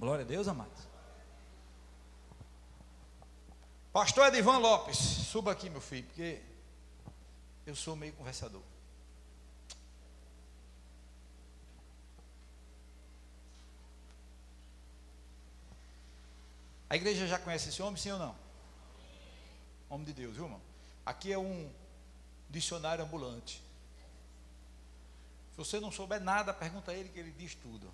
Glória a Deus, amados. Pastor Edivan Lopes, suba aqui, meu filho, porque eu sou meio conversador. A igreja já conhece esse homem, sim ou não? Homem de Deus, viu, irmão? Aqui é um dicionário ambulante. Se você não souber nada, pergunta a ele que ele diz tudo.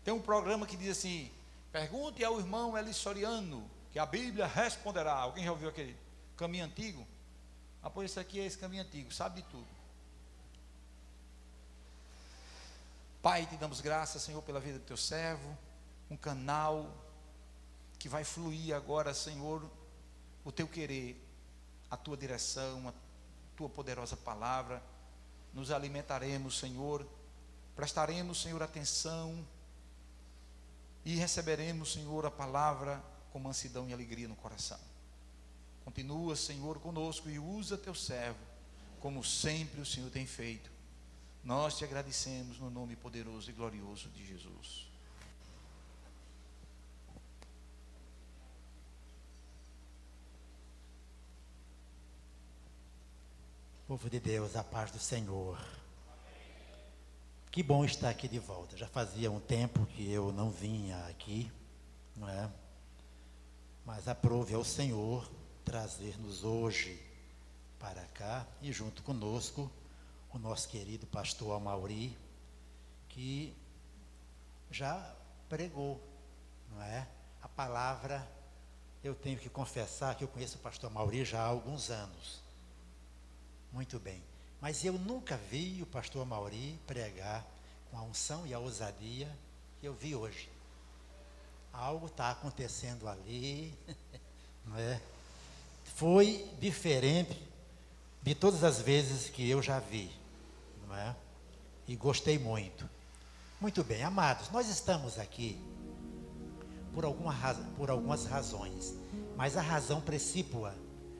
Tem um programa que diz assim: pergunte ao irmão Eli Soriano, que a Bíblia responderá. Alguém já ouviu aquele caminho antigo? Ah, pois esse aqui é esse caminho antigo, sabe de tudo. Pai, te damos graças, Senhor, pela vida do teu servo, um canal que vai fluir agora, Senhor, o teu querer, a tua direção, a tua poderosa palavra. Nos alimentaremos, Senhor, prestaremos, Senhor, atenção e receberemos, Senhor, a palavra com mansidão e alegria no coração. Continua, Senhor, conosco e usa teu servo, como sempre o Senhor tem feito. Nós te agradecemos no nome poderoso e glorioso de Jesus. Povo de Deus, a paz do Senhor. Que bom estar aqui de volta. Já fazia um tempo que eu não vinha aqui, não é? Mas aprove ao Senhor trazer-nos hoje para cá e junto conosco o nosso querido pastor Amauri, que já pregou, não é? A palavra, eu tenho que confessar que eu conheço o pastor Amauri já há alguns anos. Muito bem, mas eu nunca vi o pastor Amauri pregar com a unção e a ousadia que eu vi hoje. Algo está acontecendo ali, não é? Foi diferente de todas as vezes que eu já vi, não é? E gostei muito. Muito bem, amados, nós estamos aqui por algumas razões, mas a razão principal,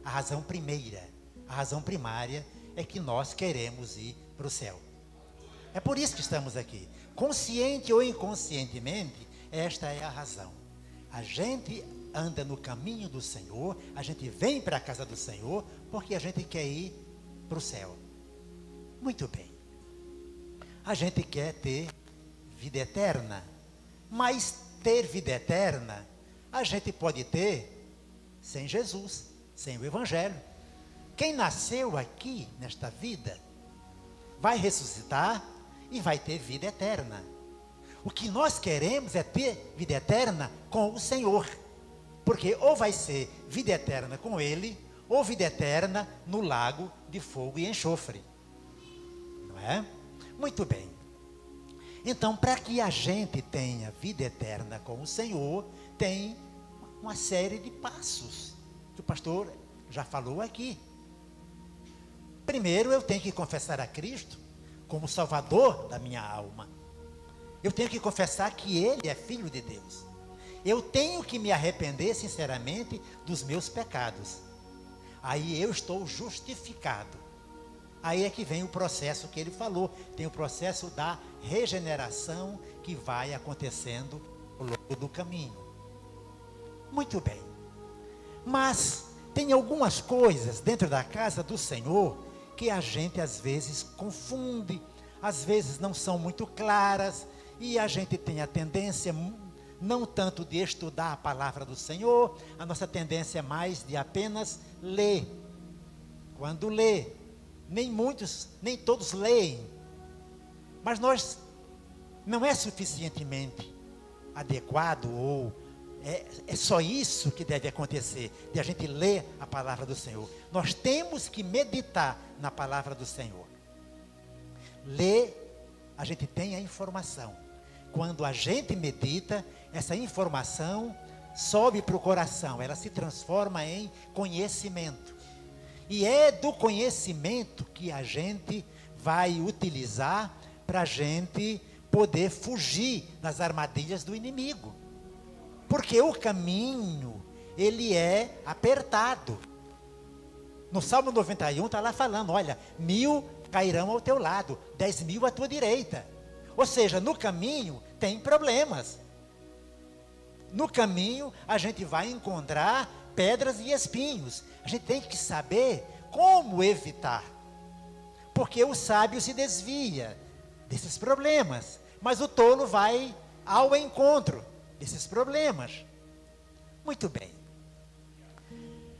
a razão primeira, a razão primária é que nós queremos ir para o céu. É por isso que estamos aqui. Consciente ou inconscientemente, esta é a razão. A gente anda no caminho do Senhor, a gente vem para a casa do Senhor, porque a gente quer ir para o céu. Muito bem. A gente quer ter vida eterna, mas ter vida eterna, a gente pode ter sem Jesus, sem o Evangelho. Quem nasceu aqui, nesta vida, vai ressuscitar e vai ter vida eterna. O que nós queremos é ter vida eterna com o Senhor. Porque ou vai ser vida eterna com Ele, ou vida eterna no lago de fogo e enxofre. Não é? Muito bem. Então, para que a gente tenha vida eterna com o Senhor, tem uma série de passos que o pastor já falou aqui. Primeiro, eu tenho que confessar a Cristo como Salvador da minha alma. Eu tenho que confessar que Ele é Filho de Deus. Eu tenho que me arrepender sinceramente dos meus pecados. Aí eu estou justificado. Aí é que vem o processo que ele falou. Tem o processo da regeneração que vai acontecendo ao longo do caminho. Muito bem. Mas tem algumas coisas dentro da casa do Senhor que a gente às vezes confunde, às vezes não são muito claras, e a gente tem a tendência não tanto de estudar a palavra do Senhor, a nossa tendência é mais de apenas ler. Quando lê, nem todos leem, mas nós não é suficientemente adequado ou é só isso que deve acontecer, de a gente ler a palavra do Senhor. Nós temos que meditar na palavra do Senhor. Ler, a gente tem a informação. Quando a gente medita, essa informação sobe para o coração, ela se transforma em conhecimento. E é do conhecimento que a gente vai utilizar para a gente poder fugir das armadilhas do inimigo. Porque o caminho, ele é apertado. No Salmo 91 está lá falando, olha, 1000 cairão ao teu lado, 10.000 à tua direita. Ou seja, no caminho tem problemas. no caminho a gente vai encontrar pedras e espinhos. A gente tem que saber como evitar. Porque o sábio se desvia desses problemas, mas o tolo vai ao encontro desses problemas. Muito bem.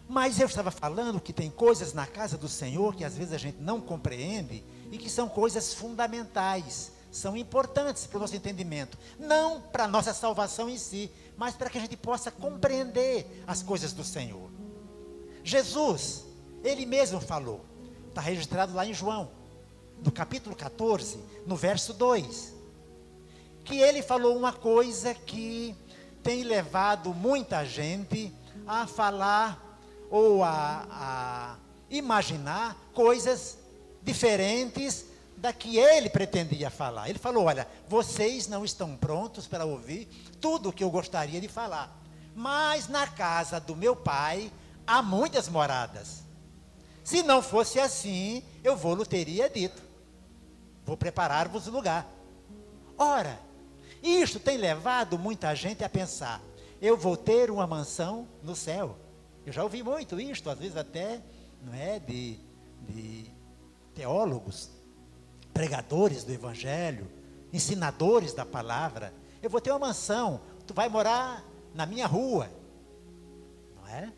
Mas eu estava falando que tem coisas na casa do Senhor que às vezes a gente não compreende e que são coisas fundamentais, são importantes para o nosso entendimento. Não para a nossa salvação em si, mas para que a gente possa compreender as coisas do Senhor. Jesus, ele mesmo falou, está registrado lá em João, no capítulo 14, no verso 2, que ele falou uma coisa que tem levado muita gente a falar ou a imaginar coisas diferentes da que ele pretendia falar. Ele falou, olha, vocês não estão prontos para ouvir tudo o que eu gostaria de falar, mas na casa do meu pai há muitas moradas. Se não fosse assim, eu vou-lhe teria dito, vou preparar-vos o lugar. Ora, isto tem levado muita gente a pensar, eu vou ter uma mansão no céu. Eu já ouvi muito isto, às vezes até, não é, de teólogos, pregadores do evangelho, ensinadores da palavra. Eu vou ter uma mansão, tu vai morar na minha rua. Não é?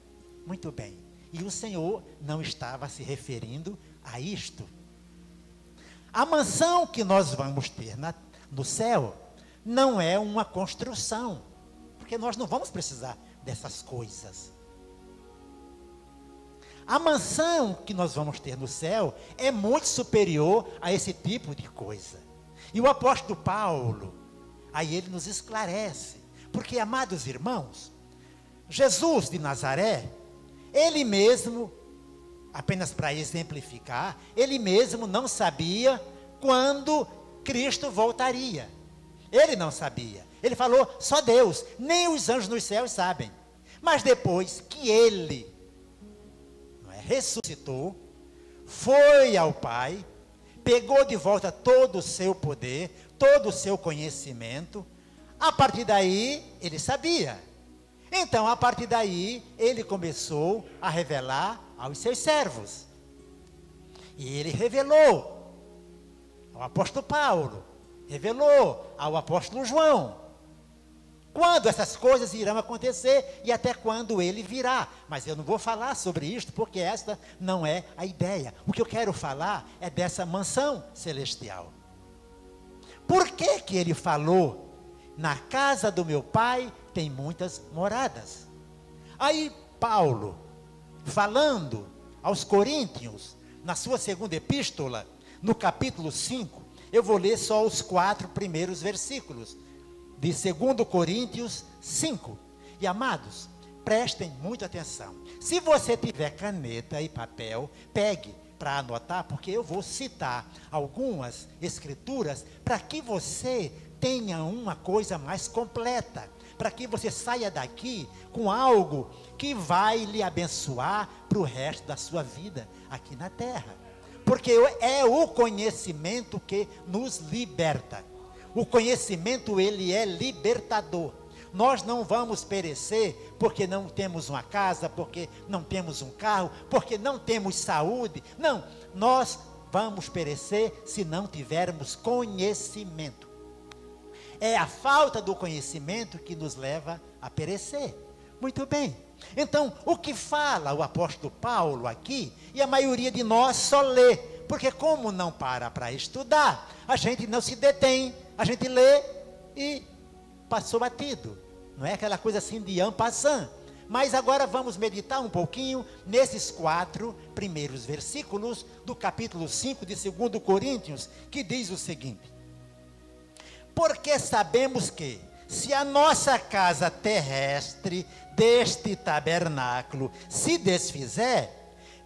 Muito bem. E o Senhor não estava se referindo a isto. A mansão que nós vamos ter no céu não é uma construção, porque nós não vamos precisar dessas coisas. A mansão que nós vamos ter no céu é muito superior a esse tipo de coisa. E o apóstolo Paulo, aí ele nos esclarece, porque, amados irmãos, Jesus de Nazaré, ele mesmo, apenas para exemplificar, ele mesmo não sabia quando Cristo voltaria. Ele não sabia. Ele falou, só Deus, nem os anjos nos céus sabem. Mas depois que ele ressuscitou, foi ao Pai, pegou de volta todo o seu poder, todo o seu conhecimento, a partir daí ele sabia. Então, a partir daí, ele começou a revelar aos seus servos. E ele revelou ao apóstolo Paulo, revelou ao apóstolo João, quando essas coisas irão acontecer e até quando ele virá. Mas eu não vou falar sobre isto, porque esta não é a ideia. O que eu quero falar é dessa mansão celestial. Por que que ele falou, na casa do meu pai tem muitas moradas? Aí Paulo, falando aos Coríntios, na sua segunda epístola, no capítulo 5, eu vou ler só os 4 primeiros versículos, de 2 Coríntios 5. E amados, prestem muita atenção. Se você tiver caneta e papel, pegue para anotar, porque eu vou citar algumas escrituras para que você tenha uma coisa mais completa, para que você saia daqui com algo que vai lhe abençoar para o resto da sua vida aqui na terra. Porque é o conhecimento que nos liberta. O conhecimento, ele é libertador. Nós não vamos perecer porque não temos uma casa, porque não temos um carro, porque não temos saúde. Não, nós vamos perecer se não tivermos conhecimento. É a falta do conhecimento que nos leva a perecer. Muito bem. Então, o que fala o apóstolo Paulo aqui, e a maioria de nós só lê, porque como não para estudar, a gente não se detém. A gente lê e passou batido. Não é aquela coisa assim de en passant. Mas agora vamos meditar um pouquinho nesses 4 primeiros versículos do capítulo 5 de 2 Coríntios, que diz o seguinte: porque sabemos que, se a nossa casa terrestre deste tabernáculo se desfizer,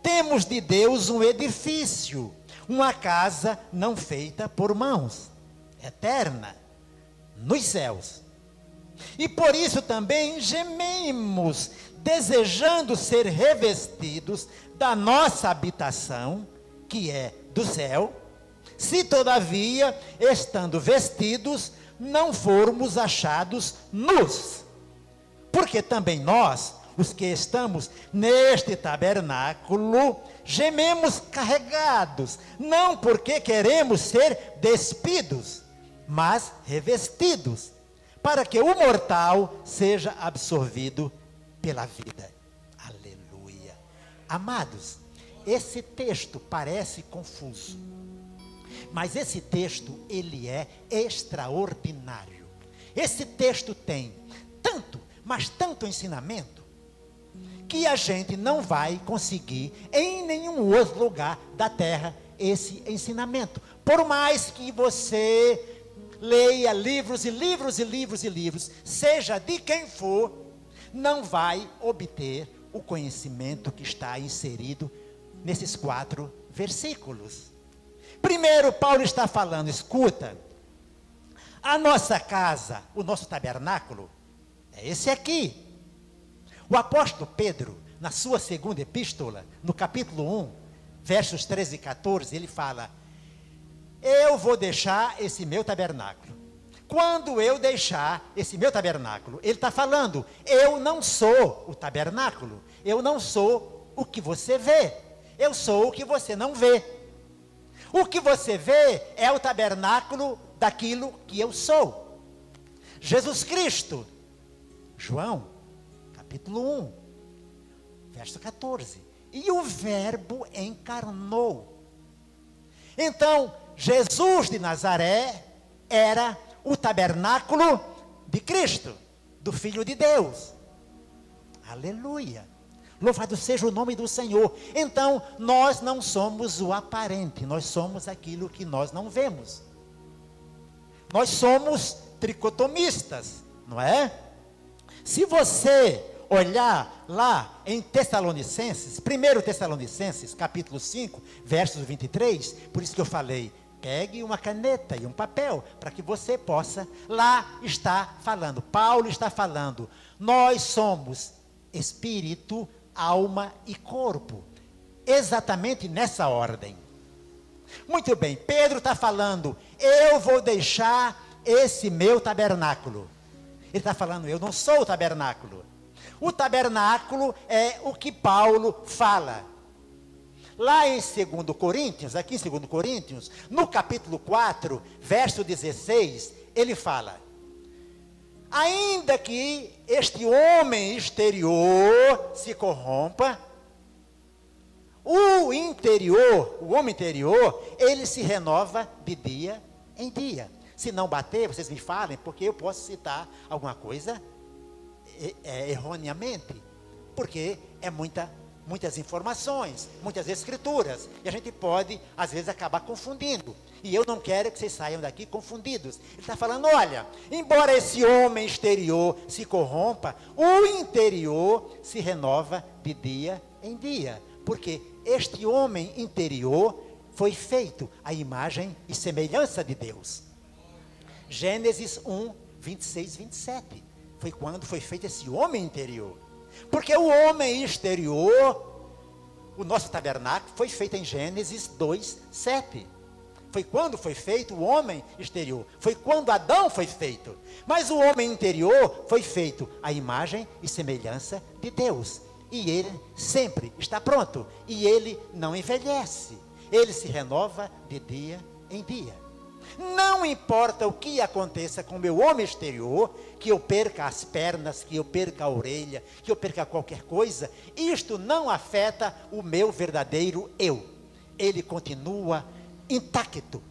temos de Deus um edifício, uma casa não feita por mãos, eterna, nos céus. E por isso também gememos, desejando ser revestidos da nossa habitação, que é do céu, se todavia, estando vestidos, não formos achados nus. Porque também nós, os que estamos neste tabernáculo, gememos carregados, não porque queremos ser despidos, mas revestidos, para que o mortal seja absorvido pela vida. Aleluia. Amados, esse texto parece confuso, mas esse texto, ele é extraordinário. Esse texto tem tanto, mas tanto ensinamento, que a gente não vai conseguir em nenhum outro lugar da terra esse ensinamento. Por mais que você leia livros e livros e livros e livros, seja de quem for, não vai obter o conhecimento que está inserido nesses 4 versículos. Primeiro, Paulo está falando, escuta, a nossa casa, o nosso tabernáculo, é esse aqui. O apóstolo Pedro, na sua segunda epístola, no capítulo 1, versos 13 e 14, ele fala: eu vou deixar esse meu tabernáculo. Quando eu deixar esse meu tabernáculo, ele está falando, eu não sou o tabernáculo, eu não sou o que você vê, eu sou o que você não vê. O que você vê é o tabernáculo daquilo que eu sou. Jesus Cristo, João, capítulo 1, verso 14. E o verbo encarnou. Então, Jesus de Nazaré era o tabernáculo de Cristo, do Filho de Deus. Aleluia. Louvado seja o nome do Senhor. Então, nós não somos o aparente, nós somos aquilo que nós não vemos. Nós somos tricotomistas, não é? Se você olhar lá em Tessalonicenses, 1 Tessalonicenses, capítulo 5, versos 23, por isso que eu falei, pegue uma caneta e um papel, para que você possa, lá está falando, Paulo está falando, nós somos espírito, alma e corpo, exatamente nessa ordem. Muito bem, Pedro está falando, eu vou deixar esse meu tabernáculo. Ele está falando, eu não sou o tabernáculo. O tabernáculo é o que Paulo fala. Lá em 2 Coríntios, aqui em 2 Coríntios, no capítulo 4, verso 16, ele fala: ainda que este homem exterior se corrompa, o homem interior, ele se renova de dia em dia. Se não bater, vocês me falem, porque eu posso citar alguma coisa erroneamente, porque é muitas informações, muitas escrituras, e a gente pode, às vezes, acabar confundindo, e eu não quero que vocês saiam daqui confundidos. Ele está falando, olha, embora esse homem exterior se corrompa, o interior se renova de dia em dia, porque este homem interior foi feito à imagem e semelhança de Deus. Gênesis 1, 26, 27, foi quando foi feito esse homem interior. Porque o homem exterior, o nosso tabernáculo, foi feito em Gênesis 2, 7. Foi quando foi feito o homem exterior. Foi quando Adão foi feito. Mas o homem interior foi feito à imagem e semelhança de Deus. E ele sempre está pronto. E ele não envelhece. Ele se renova de dia em dia. Não importa o que aconteça com o meu homem exterior, que eu perca as pernas, que eu perca a orelha, que eu perca qualquer coisa, isto não afeta o meu verdadeiro eu. Ele continua intacto.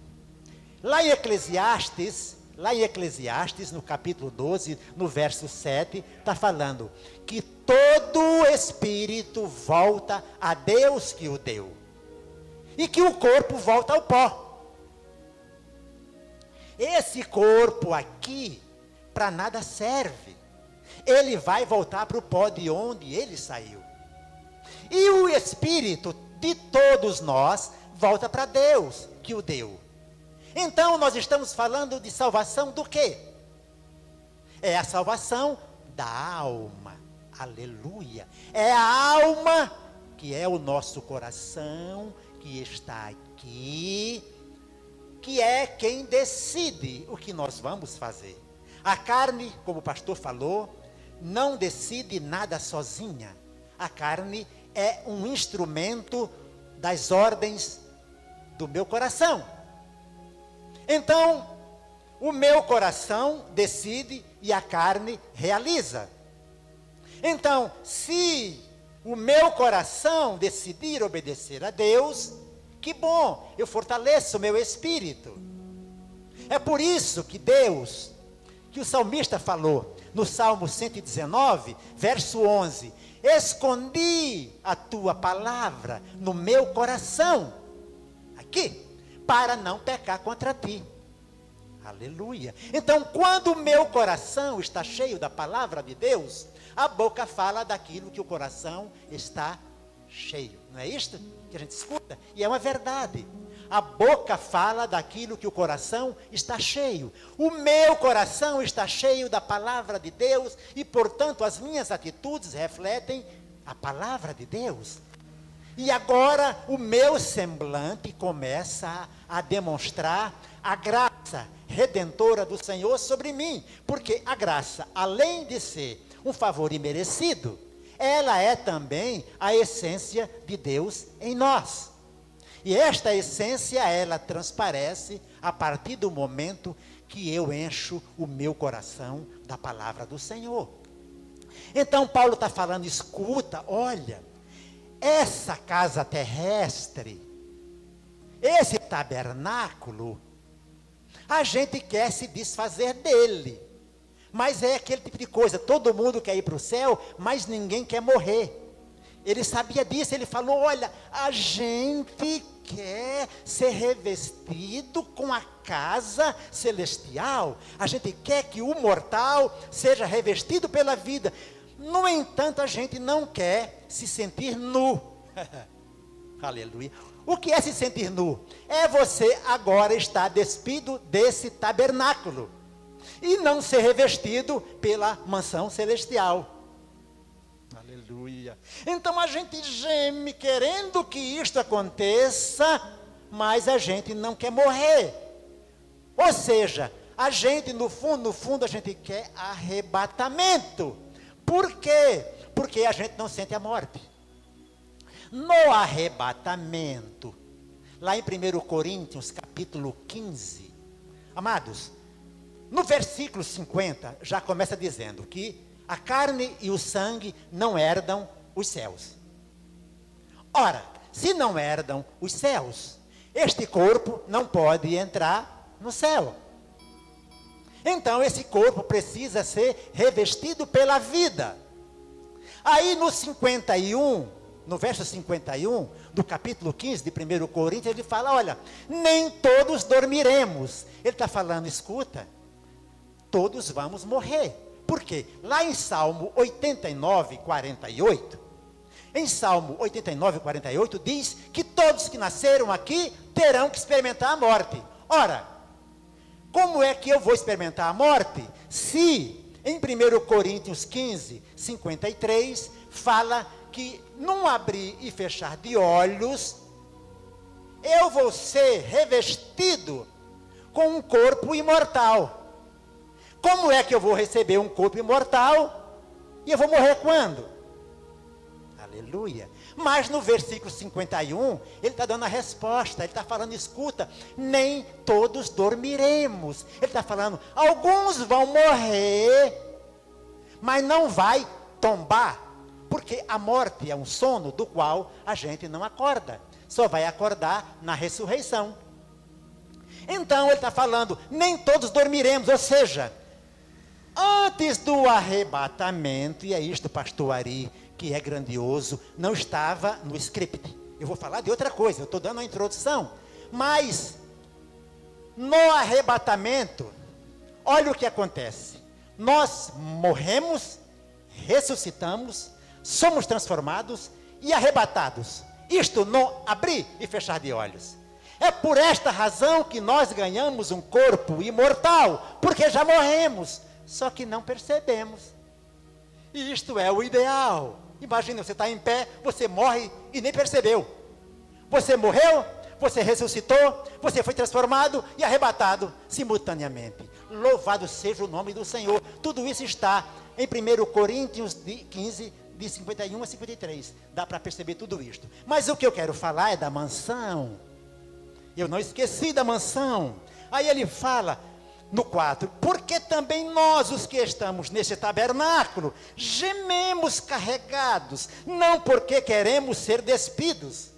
Lá em Eclesiastes, no capítulo 12, no verso 7, está falando que todo espírito volta a Deus que o deu, e que o corpo volta ao pó. Esse corpo aqui, para nada serve. Ele vai voltar para o pó de onde ele saiu. E o espírito de todos nós volta para Deus, que o deu. Então, nós estamos falando de salvação do quê? É a salvação da alma. Aleluia. É a alma, que é o nosso coração, que está aqui, que é quem decide o que nós vamos fazer. A carne, como o pastor falou, não decide nada sozinha. A carne é um instrumento das ordens do meu coração. Então, o meu coração decide e a carne realiza. Então, se o meu coração decidir obedecer a Deus, que bom, eu fortaleço o meu espírito. É por isso que Deus, que o salmista falou no Salmo 119, verso 11, escondi a tua palavra no meu coração, aqui, para não pecar contra ti. Aleluia. Então, quando o meu coração está cheio da palavra de Deus, a boca fala daquilo que o coração está cheio. Não é isto que a gente escuta? E é uma verdade. A boca fala daquilo que o coração está cheio. O meu coração está cheio da palavra de Deus e, portanto, as minhas atitudes refletem a palavra de Deus. E agora o meu semblante começa a demonstrar a graça redentora do Senhor sobre mim. Porque a graça, além de ser um favor imerecido, ela é também a essência de Deus em nós. E esta essência, ela transparece a partir do momento que eu encho o meu coração da palavra do Senhor. Então Paulo está falando, escuta, olha, essa casa terrestre, esse tabernáculo, a gente quer se desfazer dele. Mas é aquele tipo de coisa, todo mundo quer ir para o céu, mas ninguém quer morrer. Ele sabia disso, ele falou, olha, a gente quer ser revestido com a casa celestial. A gente quer que o mortal seja revestido pela vida. No entanto, a gente não quer se sentir nu. Aleluia. O que é se sentir nu? É você agora estar despido desse tabernáculo e não ser revestido pela mansão celestial. Aleluia. Então a gente geme querendo que isto aconteça, mas a gente não quer morrer. Ou seja, a gente no fundo a gente quer arrebatamento. Por quê? Porque a gente não sente a morte. No arrebatamento, lá em 1 Coríntios capítulo 15, amados, no versículo 50 já começa dizendo que a carne e o sangue não herdam os céus. Ora, se não herdam os céus, este corpo não pode entrar no céu. Então esse corpo precisa ser revestido pela vida. Aí no 51, no verso 51 do capítulo 15 de 1 Coríntios, ele fala, olha, nem todos dormiremos. Ele está falando, escuta, todos vamos morrer. Por quê? Lá em Salmo 89, 48, em Salmo 89, 48, diz que todos que nasceram aqui terão que experimentar a morte. Ora, como é que eu vou experimentar a morte? Se em 1 Coríntios 15, 53, fala que num abrir e fechar de olhos, eu vou ser revestido com um corpo imortal. Como é que eu vou receber um corpo imortal e eu vou morrer quando? Aleluia. Mas no versículo 51, ele está dando a resposta, ele está falando, escuta, nem todos dormiremos. Ele está falando, alguns vão morrer, mas não vai tombar, porque a morte é um sono do qual a gente não acorda, só vai acordar na ressurreição. Então ele está falando, nem todos dormiremos, ou seja, antes do arrebatamento, e é isto, pastor Ari, que é grandioso, não estava no script. Eu vou falar de outra coisa, eu estou dando uma introdução. Mas, no arrebatamento, olha o que acontece. Nós morremos, ressuscitamos, somos transformados e arrebatados. Isto no abrir e fechar de olhos. É por esta razão que nós ganhamos um corpo imortal, porque já morremos, só que não percebemos. E isto é o ideal. Imagina, você está em pé, você morre e nem percebeu. Você morreu, você ressuscitou, você foi transformado e arrebatado simultaneamente. Louvado seja o nome do Senhor. Tudo isso está em 1 Coríntios 15, de 51 a 53. Dá para perceber tudo isto. Mas o que eu quero falar é da mansão. Eu não esqueci da mansão. Aí ele fala no 4, porque também nós, os que estamos neste tabernáculo, gememos carregados, não porque queremos ser despidos.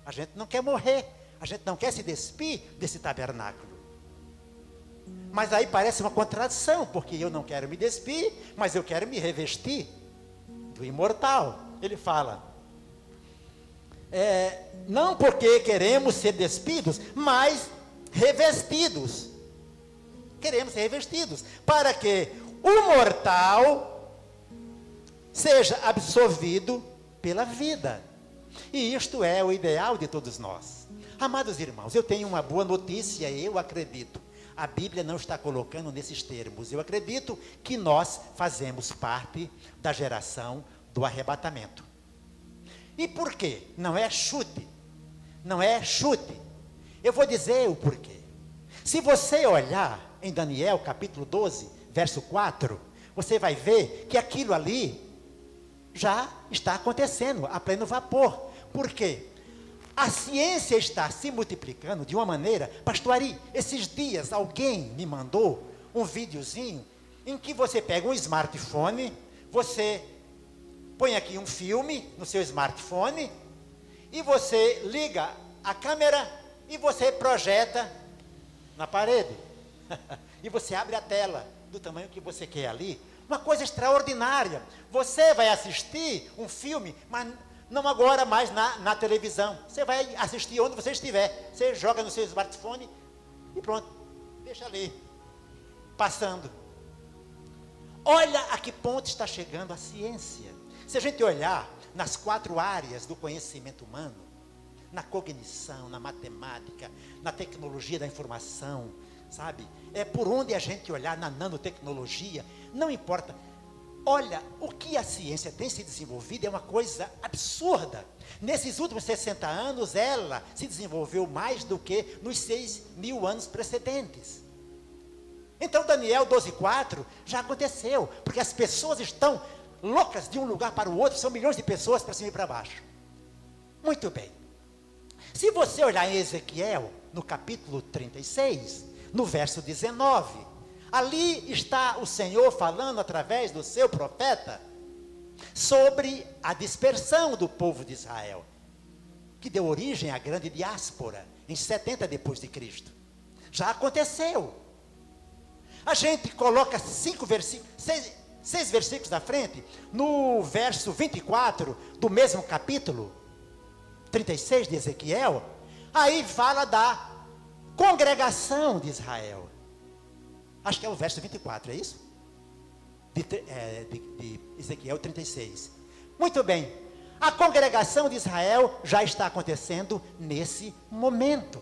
A gente não quer morrer, a gente não quer se despir desse tabernáculo. Mas aí parece uma contradição, porque eu não quero me despir, mas eu quero me revestir do imortal. Ele fala, não porque queremos ser despidos, mas revestidos. Queremos ser revestidos, para que o mortal seja absorvido pela vida. E isto é o ideal de todos nós. Amados irmãos, eu tenho uma boa notícia, eu acredito. A Bíblia não está colocando nesses termos. Eu acredito que nós fazemos parte da geração do arrebatamento. E por quê? Não é chute. Não é chute. Eu vou dizer o porquê. Se você olhar em Daniel capítulo 12, verso 4, você vai ver que aquilo ali já está acontecendo a pleno vapor. Por quê? A ciência está se multiplicando de uma maneira. Pastor Ari, esses dias alguém me mandou um videozinho em que você pega um smartphone, você põe aqui um filme no seu smartphone e você liga a câmera e você projeta na parede. E você abre a tela do tamanho que você quer ali. Uma coisa extraordinária. Você vai assistir um filme, mas não agora mais na televisão. Você vai assistir onde você estiver. Você joga no seu smartphone e pronto. Deixa ali, passando. Olha a que ponto está chegando a ciência. Se a gente olhar nas 4 áreas do conhecimento humano, na cognição, na matemática, na tecnologia da informação, sabe? É por onde a gente olhar, na nanotecnologia, não importa. Olha, o que a ciência tem se desenvolvido é uma coisa absurda. Nesses últimos 60 anos, ela se desenvolveu mais do que nos 6.000 anos precedentes. Então, Daniel 12:4 já aconteceu, porque as pessoas estão loucas de um lugar para o outro, são milhões de pessoas para cima e para baixo. Muito bem. Se você olhar em Ezequiel, no capítulo 36, no verso 19, ali está o Senhor falando através do seu profeta sobre a dispersão do povo de Israel, que deu origem à grande diáspora em 70 depois de Cristo. Já aconteceu. A gente coloca 6 versículos na frente, no verso 24 do mesmo capítulo 36 de Ezequiel, aí fala da congregação de Israel. Acho que é o verso 24, é isso? De Ezequiel 36. Muito bem. A congregação de Israel já está acontecendo nesse momento.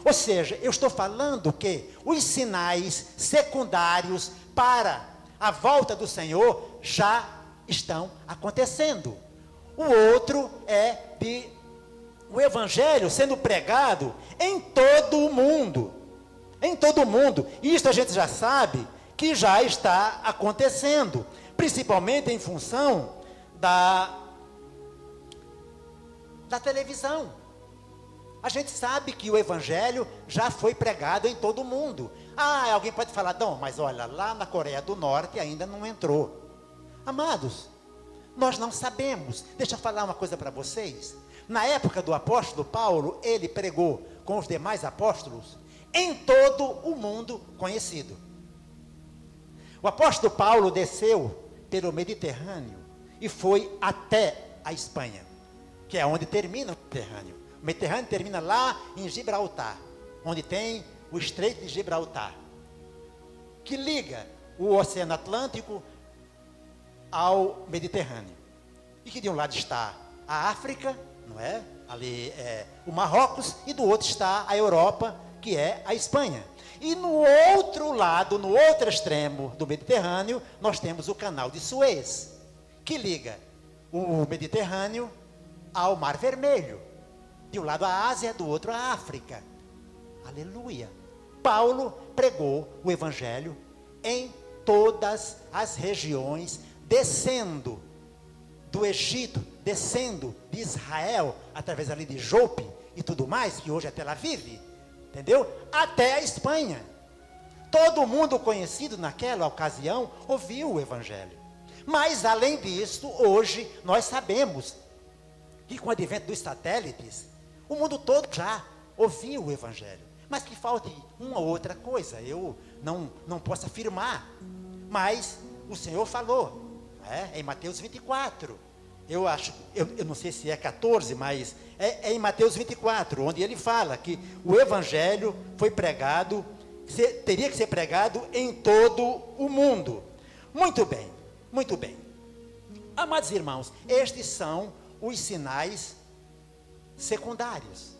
Ou seja, eu estou falando que os sinais secundários para a volta do Senhor já estão acontecendo. O outro é o evangelho sendo pregado em todo o mundo. Em todo o mundo. E isso a gente já sabe que já está acontecendo. Principalmente em função da televisão. A gente sabe que o evangelho já foi pregado em todo o mundo. Ah, alguém pode falar, não, mas olha, lá na Coreia do Norte ainda não entrou. Amados, nós não sabemos. Deixa eu falar uma coisa para vocês. Na época do apóstolo Paulo, ele pregou com os demais apóstolos em todo o mundo conhecido. O apóstolo Paulo desceu pelo Mediterrâneo e foi até a Espanha, que é onde termina o Mediterrâneo. O Mediterrâneo termina lá em Gibraltar, onde tem o Estreito de Gibraltar, que liga o Oceano Atlântico ao Mediterrâneo. E que de um lado está a África, não é? Ali é o Marrocos, e do outro está a Europa, que é a Espanha. E no outro lado, no outro extremo do Mediterrâneo, nós temos o Canal de Suez, que liga o Mediterrâneo ao Mar Vermelho. De um lado a Ásia, do outro a África. Aleluia. Paulo pregou o evangelho em todas as regiões, descendo do Egito, descendo de Israel, através ali de Jope e tudo mais, que hoje é Tel Aviv, entendeu? Até a Espanha. Todo mundo conhecido naquela ocasião ouviu o Evangelho. Mas, além disso, hoje nós sabemos que com o advento dos satélites, o mundo todo já ouviu o Evangelho. Mas que falte uma ou outra coisa, eu não posso afirmar. Mas o Senhor falou, em Mateus 24. Eu não sei se é 14, mas é em Mateus 24, onde ele fala que o Evangelho foi pregado, teria que ser pregado em todo o mundo. Muito bem, muito bem. Amados irmãos, estes são os sinais secundários.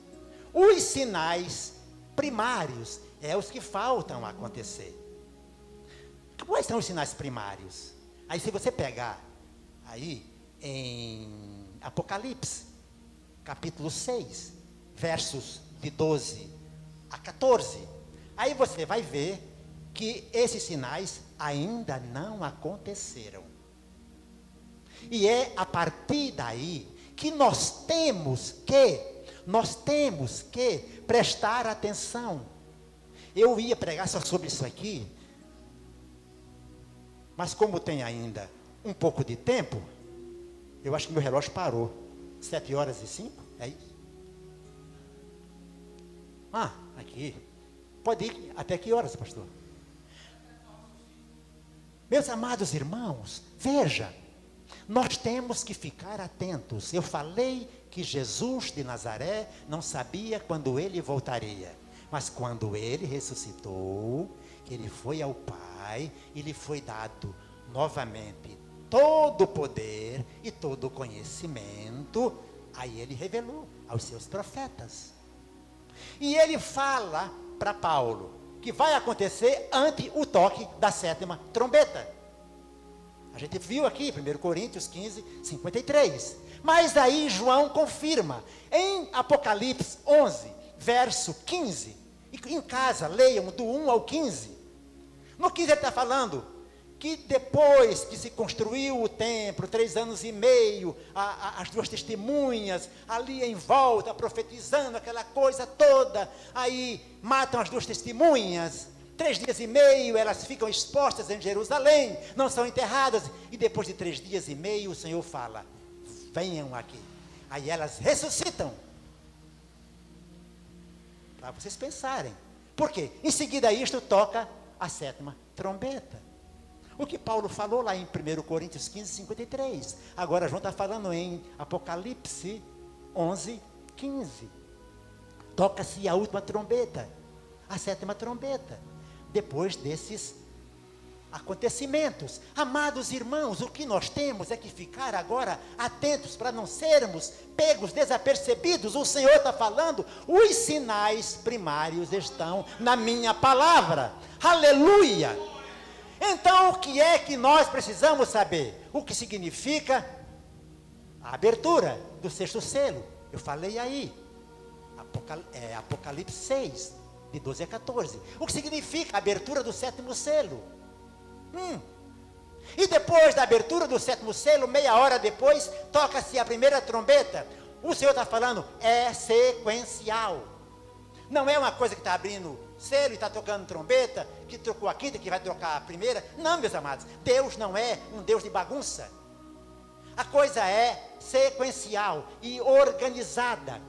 Os sinais primários é os que faltam acontecer. Quais são os sinais primários? Aí se você pegar aí em Apocalipse, capítulo 6, versos de 12 a 14, aí você vai ver que esses sinais ainda não aconteceram. E é a partir daí que nós temos que prestar atenção. Eu ia pregar só sobre isso aqui, mas como tem ainda um pouco de tempo, eu acho que meu relógio parou. 7h05, é isso? Aqui. Pode ir até que horas, pastor? Meus amados irmãos, veja, nós temos que ficar atentos. Eu falei que Jesus de Nazaré não sabia quando ele voltaria, mas quando ele ressuscitou, ele foi ao Pai e lhe foi dado novamente todo o poder e todo o conhecimento. Aí ele revelou aos seus profetas. E ele fala para Paulo que vai acontecer ante o toque da 7ª trombeta. A gente viu aqui, 1 Coríntios 15, 53. Mas aí João confirma, em Apocalipse 11, verso 15. E em casa, leiam do 1 ao 15. No 15 ele está falando que depois que se construiu o templo, 3 anos e meio, as 2 testemunhas ali em volta, profetizando aquela coisa toda, aí matam as 2 testemunhas, 3 dias e meio elas ficam expostas em Jerusalém, não são enterradas, e depois de 3 dias e meio o Senhor fala, venham aqui, aí elas ressuscitam, para vocês pensarem, por quê? Em seguida isto toca a 7ª trombeta. O que Paulo falou lá em 1 Coríntios 15, 53. Agora João está falando em Apocalipse 11, 15. Toca-se a última trombeta, a 7ª trombeta. Depois desses acontecimentos. Amados irmãos, o que nós temos é que ficar agora atentos para não sermos pegos desapercebidos. O Senhor está falando, os sinais primários estão na minha palavra. Aleluia! Então, o que é que nós precisamos saber? O que significa a abertura do 6º selo? Eu falei aí, Apocalipse 6, de 12 a 14. O que significa a abertura do 7º selo? E depois da abertura do 7º selo, meia hora depois, toca-se a primeira trombeta. O Senhor está falando, é sequencial. Não é uma coisa que está abrindo selo e está tocando trombeta, que trocou a quinta, que vai trocar a primeira. Não, meus amados, Deus não é um Deus de bagunça. A coisa é sequencial e organizada.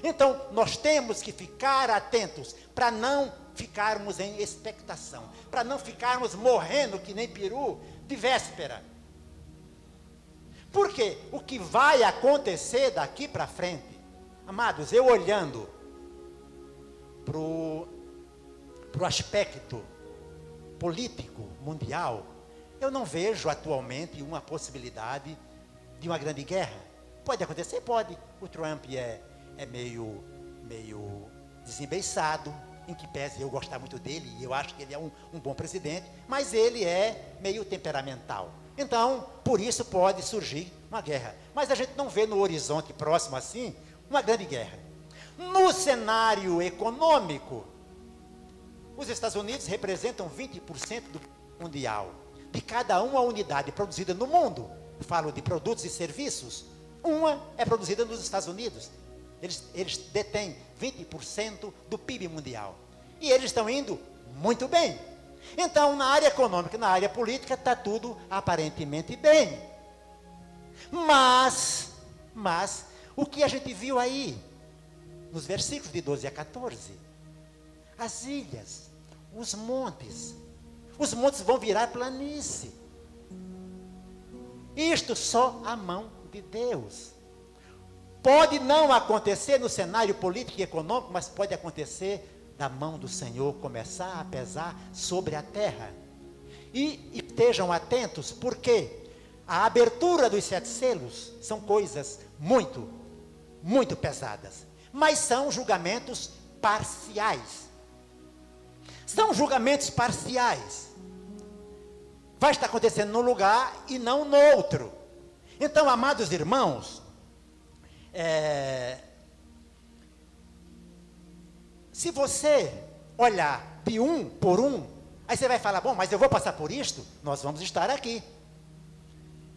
Então, nós temos que ficar atentos para não ficarmos em expectação, para não ficarmos morrendo que nem peru de véspera. Porque o que vai acontecer daqui para frente, amados, eu olhando para o aspecto político mundial, eu não vejo atualmente uma possibilidade de uma grande guerra. Pode acontecer? Pode. O Trump é meio desembeiçado, em que pese eu gostar muito dele, e eu acho que ele é um bom presidente, mas ele é meio temperamental. Então, por isso pode surgir uma guerra. Mas a gente não vê no horizonte próximo assim, uma grande guerra. No cenário econômico, os Estados Unidos representam 20% do mundial. de cada uma unidade produzida no mundo, falo de produtos e serviços, uma é produzida nos Estados Unidos. Eles detêm 20% do PIB mundial. E eles estão indo muito bem. Então, na área econômica, na área política, está tudo aparentemente bem. Mas, o que a gente viu aí, nos versículos de 12 a 14, as ilhas, os montes vão virar planície. Isto só a mão de Deus. Pode não acontecer no cenário político e econômico, mas pode acontecer da mão do Senhor começar a pesar sobre a terra. E estejam atentos, porque a abertura dos 7 selos são coisas muito, muito pesadas. Mas são julgamentos parciais. São julgamentos parciais. Vai estar acontecendo num lugar e não no outro. Então, amados irmãos, se você olhar de um por um, aí você vai falar, bom, mas eu vou passar por isto? Nós vamos estar aqui.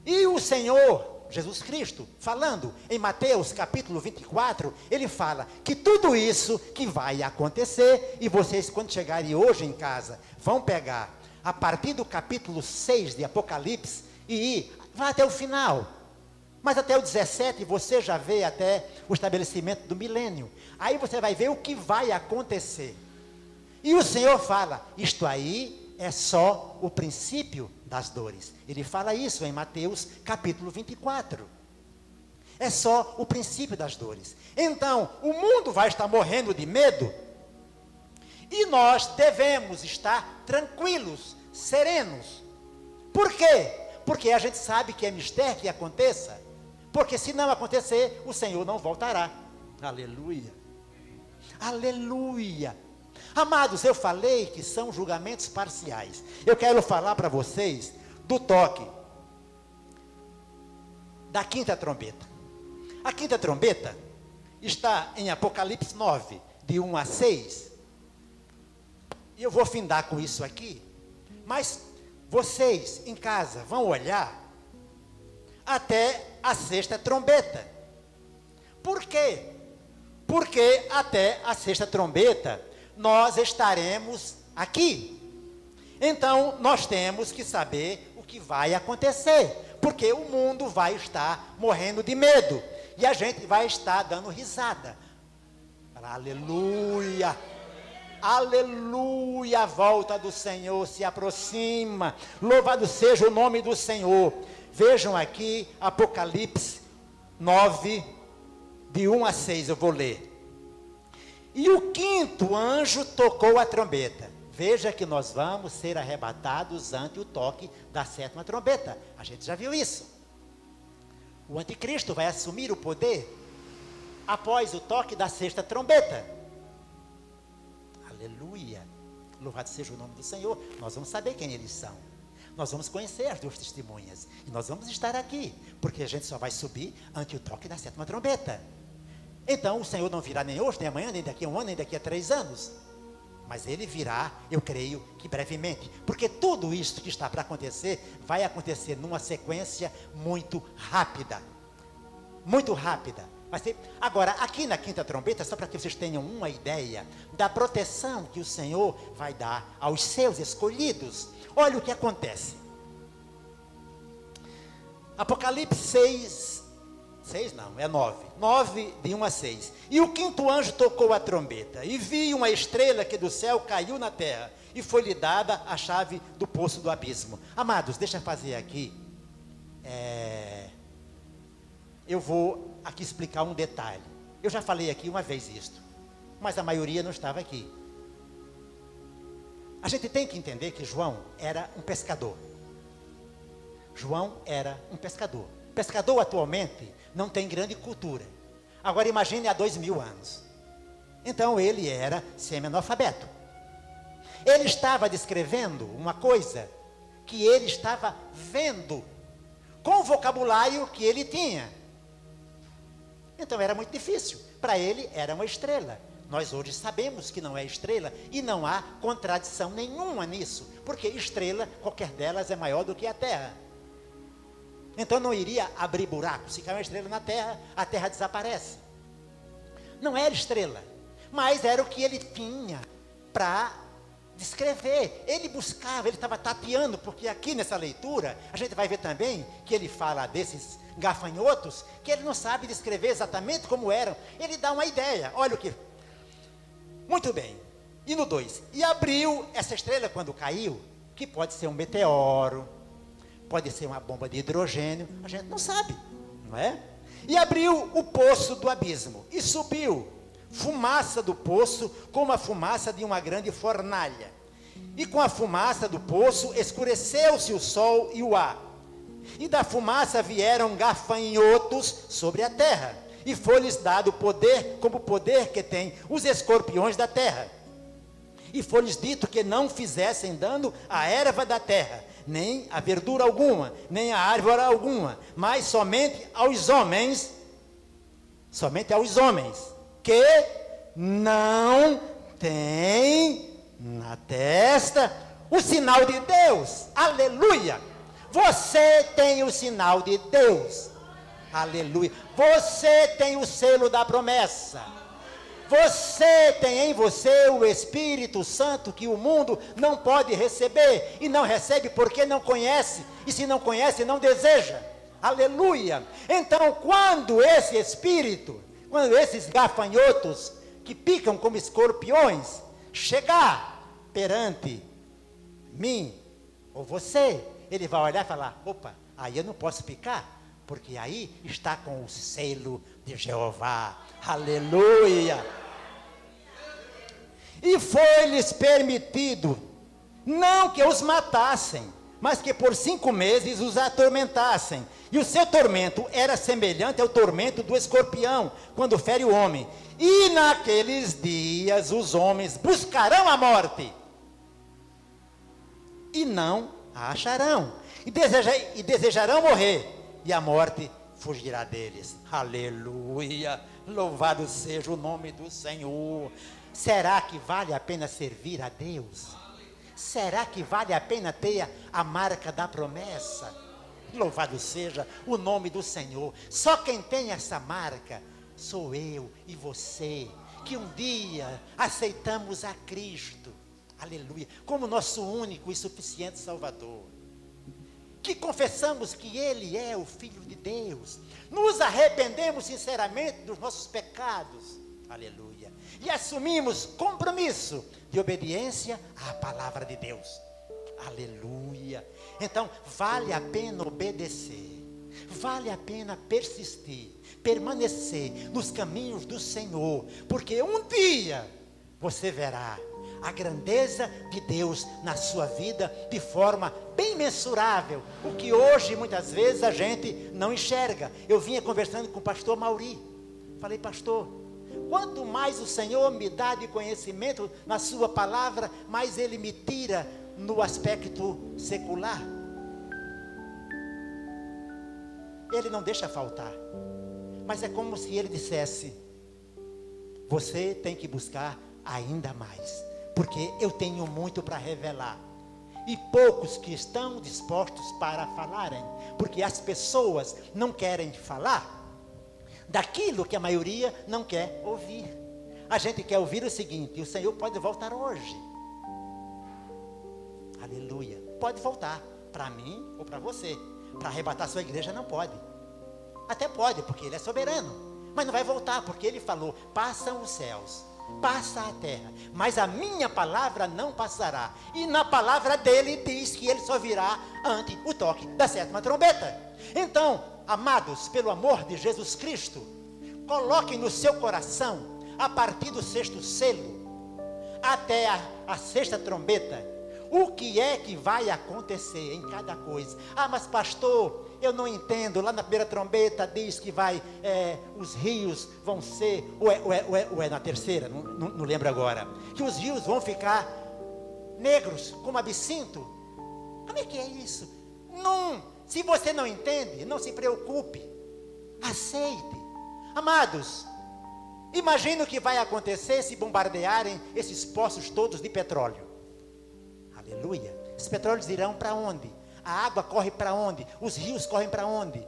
E o Senhor Jesus Cristo, falando em Mateus capítulo 24, ele fala que tudo isso que vai acontecer, e vocês quando chegarem hoje em casa, vão pegar a partir do capítulo 6 de Apocalipse e vai até o final. Mas até o 17 você já vê até o estabelecimento do milênio. Aí você vai ver o que vai acontecer. E o Senhor fala, isto aí é só o princípio das dores. Ele fala isso em Mateus capítulo 24. É só o princípio das dores. Então, o mundo vai estar morrendo de medo. E nós devemos estar tranquilos, serenos. Por quê? Porque a gente sabe que é mistério que aconteça. Porque se não acontecer, o Senhor não voltará. Aleluia. Aleluia. Amados, eu falei que são julgamentos parciais. Eu quero falar para vocês do toque da quinta trombeta. A quinta trombeta está em Apocalipse 9, de 1 a 6. E eu vou findar com isso aqui. Mas vocês em casa vão olhar até a sexta trombeta. Por quê? Porque até a sexta trombeta nós estaremos aqui. Então nós temos que saber o que vai acontecer, porque o mundo vai estar morrendo de medo e a gente vai estar dando risada. Aleluia! Aleluia, a volta do Senhor se aproxima. Louvado seja o nome do Senhor. Vejam aqui Apocalipse 9, de 1 a 6, eu vou ler. E o quinto anjo tocou a trombeta. Veja que nós vamos ser arrebatados ante o toque da sétima trombeta. A gente já viu isso. O anticristo vai assumir o poder após o toque da sexta trombeta. Aleluia. Louvado seja o nome do Senhor. Nós vamos saber quem eles são. Nós vamos conhecer as 2 testemunhas. E nós vamos estar aqui. Porque a gente só vai subir ante o toque da sétima trombeta. Então o Senhor não virá nem hoje, nem amanhã, nem daqui a 1 ano, nem daqui a 3 anos. Mas Ele virá, eu creio que brevemente. Porque tudo isso que está para acontecer, vai acontecer numa sequência muito rápida. Muito rápida. Agora, aqui na quinta trombeta, só para que vocês tenham uma ideia da proteção que o Senhor vai dar aos seus escolhidos. Olha o que acontece. Apocalipse 9, de 1 a 6. E o quinto anjo tocou a trombeta, e vi uma estrela que do céu caiu na terra, e foi-lhe dada a chave do poço do abismo. Amados, deixa eu fazer aqui. Eu vou aqui explicar um detalhe. Eu já falei aqui uma vez isto, mas a maioria não estava aqui. A gente tem que entender que João era um pescador. João era um pescador. Pescador atualmente não tem grande cultura. Agora imagine há 2000 anos. Então ele era semi-analfabeto. Ele estava descrevendo uma coisa que ele estava vendo, com o vocabulário que ele tinha. Então era muito difícil. Para ele era uma estrela. nós hoje sabemos que não é estrela e não há contradição nenhuma nisso, porque estrela, qualquer delas é maior do que a Terra. Então não iria abrir buraco. Se cair uma estrela na Terra, a Terra desaparece. Não era estrela, mas era o que ele tinha para descrever. Ele buscava, ele estava tateando, porque aqui nessa leitura, a gente vai ver também que ele fala desses gafanhotos, que ele não sabe descrever exatamente como eram. Ele dá uma ideia, olha o que... Muito bem, e no 2, e abriu essa estrela quando caiu, que pode ser um meteoro, pode ser uma bomba de hidrogênio, a gente não sabe, não é? E abriu o poço do abismo, e subiu fumaça do poço, como a fumaça de uma grande fornalha. E com a fumaça do poço, escureceu-se o sol e o ar. E da fumaça vieram gafanhotos sobre a terra. E foi-lhes dado poder, como o poder que tem os escorpiões da terra. E foi-lhes dito que não fizessem dano à erva da terra, nem a verdura alguma, nem a árvore alguma, mas somente aos homens, que não têm na testa o sinal de Deus. Aleluia! Você tem o sinal de Deus. Aleluia! Você tem o selo da promessa. Você tem em você o Espírito Santo que o mundo não pode receber, e não recebe porque não conhece, e se não conhece, não deseja. Aleluia! Então, quando esse Espírito, quando esses gafanhotos, que picam como escorpiões, chegar perante mim, ou você, ele vai olhar e falar, opa, aí eu não posso picar, porque aí está com o selo de Jeová. Aleluia! E foi-lhes permitido, não que os matassem, mas que por 5 meses os atormentassem. E o seu tormento era semelhante ao tormento do escorpião, quando fere o homem. E naqueles dias os homens buscarão a morte, e não a acharão. E desejarão morrer, e a morte fugirá deles. Aleluia! Louvado seja o nome do Senhor. Será que vale a pena servir a Deus? Será que vale a pena ter a marca da promessa? Louvado seja o nome do Senhor. Só quem tem essa marca sou eu e você, que um dia aceitamos a Cristo, aleluia, como nosso único e suficiente Salvador, que confessamos que Ele é o Filho de Deus, nos arrependemos sinceramente dos nossos pecados, aleluia, e assumimos compromisso de obediência à palavra de Deus, aleluia. Então vale a pena obedecer, vale a pena persistir, permanecer nos caminhos do Senhor, porque um dia você verá a grandeza de Deus na sua vida de forma bem mensurável, o que hoje muitas vezes a gente não enxerga. Eu vinha conversando com o pastor Mauri, falei, pastor, quanto mais o Senhor me dá de conhecimento na sua palavra, mais Ele me tira no aspecto secular. Ele não deixa faltar, mas é como se Ele dissesse, você tem que buscar ainda mais, porque eu tenho muito para revelar, e poucos que estão dispostos para falarem, porque as pessoas não querem falar daquilo que a maioria não quer ouvir. A gente quer ouvir o seguinte, o Senhor pode voltar hoje, aleluia, pode voltar, para mim ou para você, para arrebatar sua igreja não pode, até pode, porque Ele é soberano, mas não vai voltar, porque Ele falou, passam os céus, passa a terra, mas a minha palavra não passará, e na palavra dele diz que ele só virá ante o toque da 7ª trombeta. Então, amados, pelo amor de Jesus Cristo, coloquem no seu coração, a partir do 6º selo, até a 6ª trombeta, o que é que vai acontecer em cada coisa. Ah, mas pastor, eu não entendo, lá na 1ª trombeta diz que vai, os rios vão ser, ou é na 3ª, não lembro agora, que os rios vão ficar negros, como absinto. Como é que é isso? Não, se você não entende, não se preocupe, aceite. Amados, Imagina o que vai acontecer se bombardearem esses poços todos de petróleo. Aleluia. Esses petróleos irão para onde? A água corre para onde? Os rios correm para onde?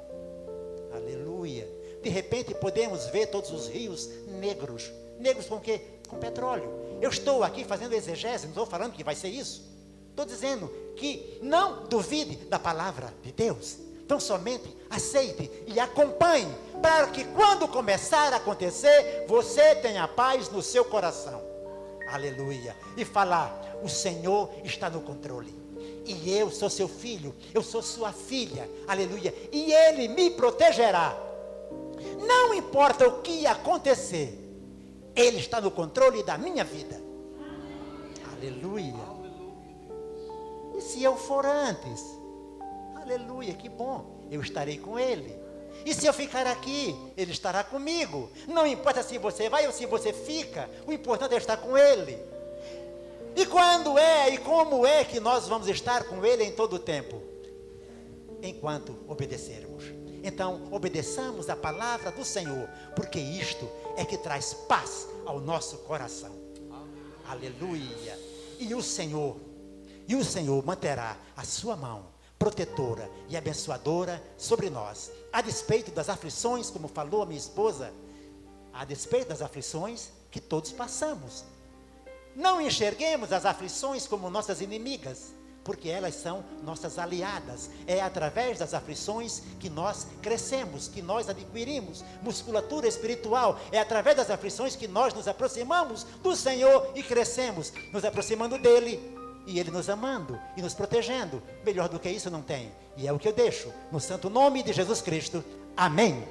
Aleluia. De repente podemos ver todos os rios negros. Negros com o quê? Com petróleo. Eu estou aqui fazendo exegese, não estou falando que vai ser isso. Estou dizendo que não duvide da palavra de Deus. Então somente aceite e acompanhe, para que quando começar a acontecer, você tenha paz no seu coração. Aleluia. E falar, o Senhor está no controle. E eu sou seu filho, eu sou sua filha. Aleluia. E Ele me protegerá. Não importa o que acontecer, Ele está no controle da minha vida. Aleluia. E se eu for antes? Aleluia, que bom, eu estarei com Ele. E se eu ficar aqui, Ele estará comigo. Não importa se você vai ou se você fica, o importante é estar com Ele. E quando é e como é que nós vamos estar com Ele em todo o tempo? Enquanto obedecermos. Então, obedeçamos a palavra do Senhor, porque isto é que traz paz ao nosso coração. Aleluia. E o Senhor manterá a sua mão protetora e abençoadora sobre nós, a despeito das aflições, como falou a minha esposa, a despeito das aflições que todos passamos. Não enxerguemos as aflições como nossas inimigas, porque elas são nossas aliadas. É através das aflições que nós crescemos, que nós adquirimos musculatura espiritual. É através das aflições que nós nos aproximamos do Senhor e crescemos, nos aproximando dEle. E Ele nos amando e nos protegendo. Melhor do que isso não tem. E é o que eu deixo no santo nome de Jesus Cristo. Amém.